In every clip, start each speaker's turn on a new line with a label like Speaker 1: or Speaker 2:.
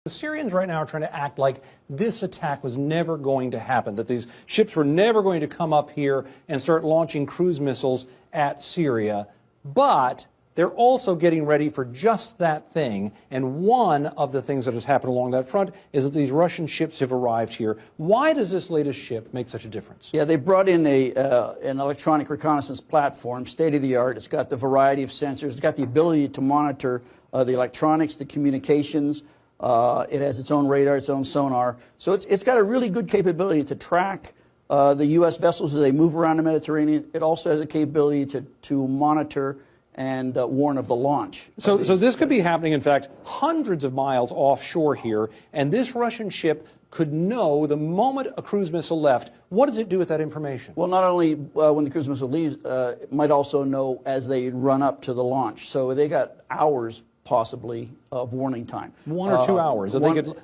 Speaker 1: The Syrians right now are trying to act like this attack was never going to happen, that these ships were never going to come up here and start launching cruise missiles at Syria. But they're also getting ready for just that thing. And one of the things that has happened along that front is that these Russian ships have arrived here. Why does this latest ship make such a difference?
Speaker 2: Yeah, they brought in an electronic reconnaissance platform, state-of-the-art. It's got the variety of sensors. It's got the ability to monitor the electronics, the communications. It has its own radar, its own sonar. So it's got a really good capability to track the U.S. vessels as they move around the Mediterranean. It also has a capability to monitor and warn of the launch.
Speaker 1: So this could be happening, in fact, hundreds of miles offshore here, and this Russian ship could know the moment a cruise missile left. What does it do with that information?
Speaker 2: Well, not only when the cruise missile leaves, it might also know as they run up to the launch. So they got hours possibly of warning time.
Speaker 1: 1 or 2 hours. So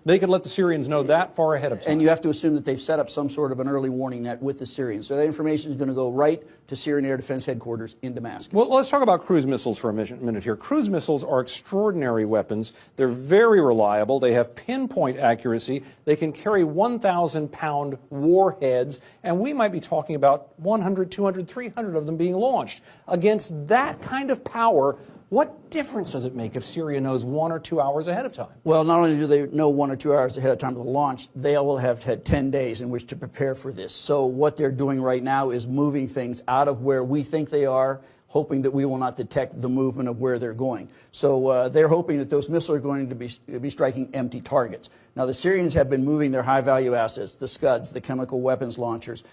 Speaker 1: they could let the Syrians know that far ahead of time.
Speaker 2: And you have to assume that they've set up some sort of an early warning net with the Syrians. So that information is going to go right to Syrian Air Defense Headquarters in Damascus.
Speaker 1: Well, let's talk about cruise missiles for a minute here. Cruise missiles are extraordinary weapons. They're very reliable. They have pinpoint accuracy. They can carry 1,000-pound warheads. And we might be talking about 100, 200, 300 of them being launched. Against that kind of power, what difference does it make if Syria knows 1 or 2 hours ahead of time?
Speaker 2: Well, not only do they know 1 or 2 hours ahead of time of the launch, they will have had 10 days in which to prepare for this. So what they're doing right now is moving things out of where we think they are, hoping that we will not detect the movement of where they're going. So they're hoping that those missiles are going to be striking empty targets. Now, the Syrians have been moving their high-value assets, the Scuds, the chemical weapons launchers,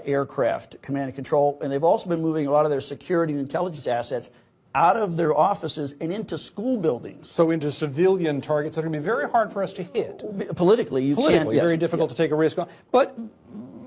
Speaker 2: aircraft, command and control, and they've also been moving a lot of their security and intelligence assets out of their offices and into school buildings.
Speaker 1: So into civilian targets that are going to be very hard for us to hit.
Speaker 2: Politically, you can't. Yes,
Speaker 1: very difficult to take a risk on. But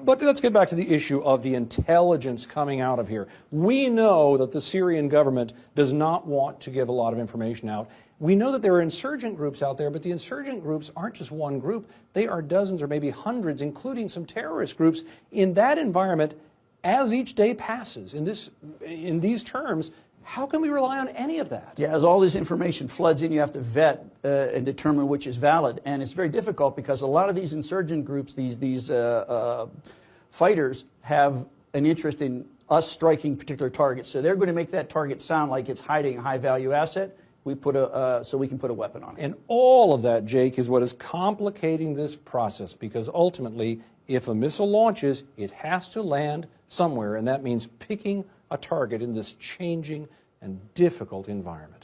Speaker 1: let's get back to the issue of the intelligence coming out of here. We know that the Syrian government does not want to give a lot of information out. We know that there are insurgent groups out there, but the insurgent groups aren't just one group. They are dozens or maybe hundreds, including some terrorist groups. In that environment, as each day passes, in these terms, how can we rely on any of that?
Speaker 2: Yeah, as all this information floods in, you have to vet and determine which is valid. And it's very difficult because a lot of these insurgent groups, these fighters, have an interest in us striking particular targets. So they're going to make that target sound like it's hiding a high-value asset. So we can put a weapon on it.
Speaker 1: And all of that, Jake, is what is complicating this process, because ultimately, if a missile launches, it has to land somewhere, and that means picking a target in this changing and difficult environment.